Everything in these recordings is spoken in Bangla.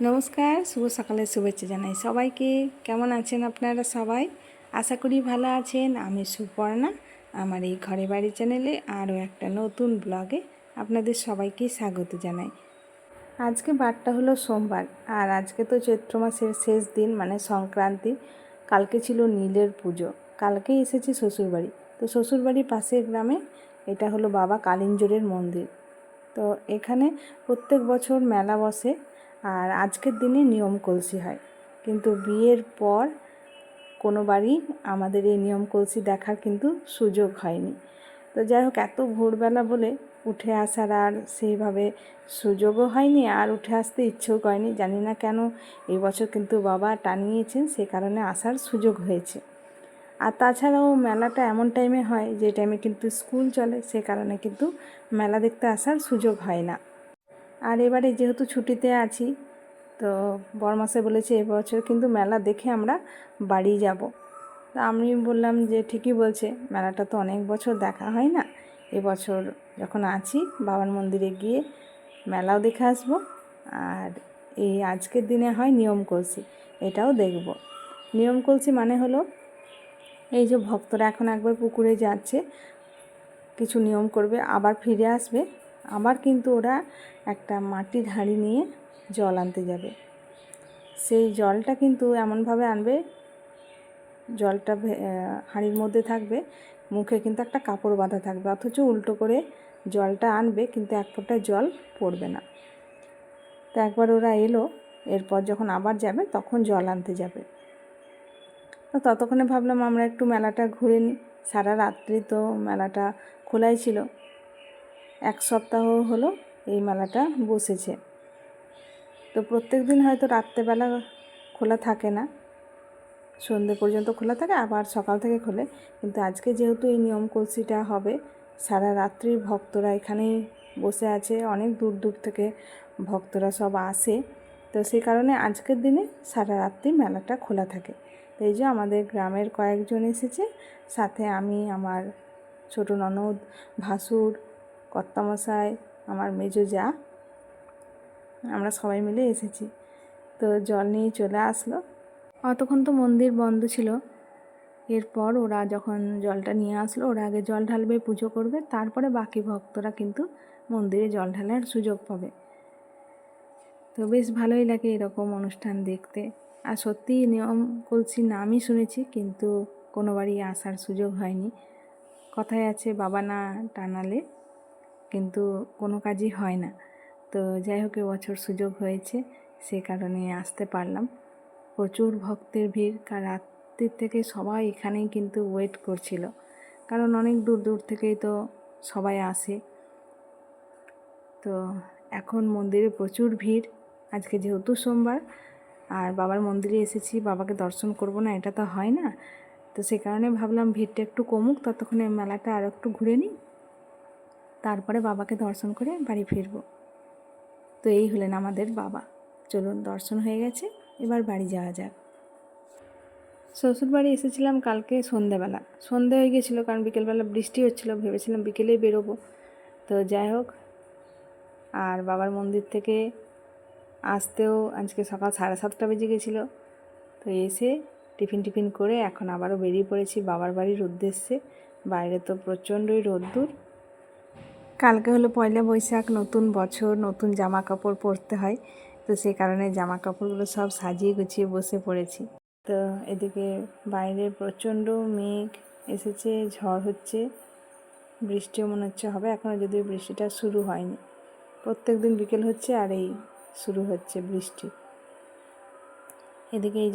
নমস্কার, শুভ সকালের শুভেচ্ছা জানাই সবাইকে। কেমন আছেন আপনারা সবাই? আশা করি ভালো আছেন। আমি সুপর্ণা, আমার এই ঘরে বাড়ি চ্যানেলে আরও একটা নতুন ব্লগে আপনাদের সবাইকে স্বাগত জানাই। আজকে বারটা হলো সোমবার, আর আজকে তো চৈত্র মাসের শেষ দিন, মানে সংক্রান্তি। কালকে ছিল নীলের পুজো। কালকেই এসেছি শ্বশুরবাড়ি। তো শ্বশুরবাড়ির পাশের গ্রামে এটা হলো বাবা কালিঞ্জরের মন্দির। তো এখানে প্রত্যেক বছর মেলা বসে, আর আজকের দিনে নিয়ম কলসি হয়। কিন্তু বিয়ের পর কোনো বাড়ি আমাদের এই নিয়ম কলসি দেখার কিন্তু সুযোগ হয়নি। তো যাই হোক, এত ভোরবেলা বলে উঠে আসার আর সেইভাবে সুযোগও হয়নি, আর উঠে আসতে ইচ্ছেও করেনি। জানি না কেন এই বছর কিন্তু বাবা টানিয়েছেন, সে কারণে আসার সুযোগ হয়েছে। আর তাছাড়াও মেলাটা এমন টাইমে হয় যে টাইমে কিন্তু স্কুল চলে, সে কারণে কিন্তু মেলা দেখতে আসার সুযোগ হয় না। আর এবারে যেহেতু ছুটিতে আছি, তো বরমাসে বলেছে এবছর কিন্তু মেলা দেখে আমরা বাড়ি যাব। তা আমি বললাম যে ঠিকই বলছে, মেলাটা তো অনেক বছর দেখা হয় না, এবছর যখন আছি বাবার মন্দিরে গিয়ে মেলাও দেখে আসবো। আর এই আজকের দিনে হয় নিয়ম কলসি, এটাও দেখব। নিয়ম কলসি মানে হলো এই যে ভক্তরা এখন একবার পুকুরে যাচ্ছে, কিছু নিয়ম করবে, আবার ফিরে আসবে, আবার কিন্তু ওরা একটা মাটির হাঁড়ি নিয়ে জল আনতে যাবে। সেই জলটা কিন্তু এমনভাবে আনবে, জলটা হাঁড়ির মধ্যে থাকবে, মুখে কিন্তু একটা কাপড় বাঁধা থাকবে, অথচ উল্টো করে জলটা আনবে, কিন্তু এক ফোঁটা জল পড়বে না। তো একবার ওরা এলো, এরপর যখন আবার যাবে তখন জল আনতে যাবে। তো ততক্ষণে ভাবলাম আমরা একটু মেলাটা ঘুরে নিই। সারা রাত্রি তো মেলাটা খোলাই ছিল, এক সপ্তাহ হলো এই মেলাটা বসেছে। তো প্রত্যেক দিন হয়তো রাত্রেবেলা খোলা থাকে না, সন্ধ্যে পর্যন্ত খোলা থাকে, আবার সকাল থেকে খোলে। কিন্তু আজকে যেহেতু এই নিয়ম কলসিটা হবে, সারা রাত্রি ভক্তরা এখানেই বসে আছে, অনেক দূর দূর থেকে ভক্তরা সব আসে। তো সেই কারণে আজকের দিনে সারা রাত্রি মেলাটা খোলা থাকে। তো এই যে আমাদের গ্রামের কয়েকজন এসেছে, সাথে আমি, আমার ছোটো ননদ, ভাসুর, কর্তামশাই, আমার মেজো যা, আমরা সবাই মিলে এসেছি। তো জল নিয়ে চলে আসলো। অতক্ষণ তো মন্দির বন্ধ ছিল। এরপর ওরা যখন জলটা নিয়ে আসলো, ওরা আগে জল ঢালবে, পুজো করবে, তারপরে বাকি ভক্তরা কিন্তু মন্দিরে জল ঢালার সুযোগ পাবে। তো বেশ ভালোই লাগে এরকম অনুষ্ঠান দেখতে। আর সত্যি নিয়ম কলসির নামই শুনেছি, কিন্তু কোনোবারই আসার সুযোগ হয়নি। কথায় আছে বাবা না টানালে কিন্তু কোনো কাজই হয় না। তো যাই হোক, এবছর সুযোগ হয়েছে, সে কারণে আসতে পারলাম। প্রচুর ভক্তের ভিড়, কাল রাত্রির থেকে সবাই এখানেই কিন্তু ওয়েট করছিল, কারণ অনেক দূর দূর থেকেই তো সবাই আসে। তো এখন মন্দিরে প্রচুর ভিড়। আজকে যেহেতু সোমবার, আর বাবার মন্দিরে এসেছি, বাবাকে দর্শন করব না এটা তো হয় না। তো সে কারণে ভাবলাম ভিড়টা একটু কমুক, ততক্ষণে মেলাটা আরও একটু ঘুরে নিই, তারপরে বাবাকে দর্শন করে বাড়ি ফিরব। তো এই হলেন আমাদের বাবা। চলুন, দর্শন হয়ে গেছে, এবার বাড়ি যাওয়া যাক। শ্বশুরবাড়ি এসেছিলাম কালকে সন্ধেবেলা, সন্ধে হয়ে গেছিলো, কারণ বিকেলবেলা বৃষ্টি হচ্ছিলো, ভেবেছিলাম বিকেলেই বেরোবো। তো যাই হোক, আর বাবার মন্দির থেকে আসতেও আজকে সকাল 7:30 বেজে গেছিলো। তো এসে টিফিন করে এখন আবারও বেরিয়ে পড়েছি বাবার বাড়ির উদ্দেশ্যে। বাইরে তো প্রচণ্ডই রোদ্দুর। কালকে হলো পয়লা বৈশাখ, নতুন বছর, নতুন জামা কাপড় পরতে হয়। তো সেই কারণে জামা কাপড়গুলো সব সাজিয়ে গুছিয়ে বসে পড়েছি। তো এদিকে বাইরে প্রচণ্ড মেঘ এসেছে, ঝড় হচ্ছে, বৃষ্টিও মনে হচ্ছে হবে, এখনও যদিও বৃষ্টিটা শুরু হয়নি। প্রত্যেক দিন বিকেল হচ্ছে আর এই শুরু হচ্ছে বৃষ্টি। এদিকে এই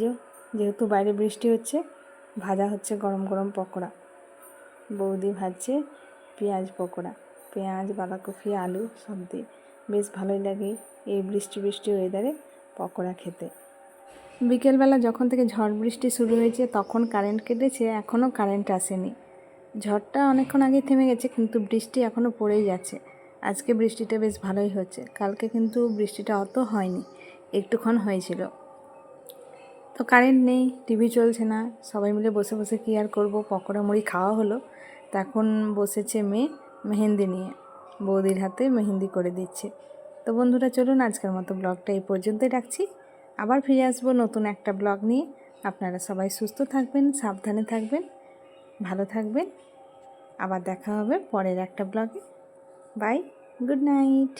যেহেতু বাইরে বৃষ্টি হচ্ছে, ভাজা হচ্ছে গরম গরম পকোড়া। বৌদি ভাজছে পেঁয়াজ পকোড়া, পেঁয়াজ, বাঁধাকপি, আলু সব দিয়ে। বেশ ভালোই লাগে এই বৃষ্টি ওয়েদারে পকোড়া খেতে। বিকেলবেলা যখন থেকে ঝড় বৃষ্টি শুরু হয়েছে তখন কারেন্ট কেটেছে, এখনও কারেন্ট আসেনি। ঝড়টা অনেকক্ষণ আগে থেমে গেছে, কিন্তু বৃষ্টি এখনও পড়েই যাচ্ছে। আজকে বৃষ্টিটা বেশ ভালোই হচ্ছে, কালকে কিন্তু বৃষ্টিটা অত হয়নি, একটুক্ষণ হয়েছিল। তো কারেন্ট নেই, টিভি চলছে না, সবাই মিলে বসে বসে কী আর করবো, পকোড়া মুড়ি খাওয়া হলো। তো এখন বসেছে মেয়ে মেহেন্দি নিয়ে, বৌদির হাতে মেহেন্দি করে দিচ্ছে। তো বন্ধুরা চলুন আজকের মতো ব্লগটা এই পর্যন্তই রাখছি। আবার ফিরে আসবো নতুন একটা ব্লগ নিয়ে। আপনারা সবাই সুস্থ থাকবেন, সাবধানে থাকবেন, ভালো থাকবেন। আবার দেখা হবে পরের একটা ব্লগে। Bye, good night.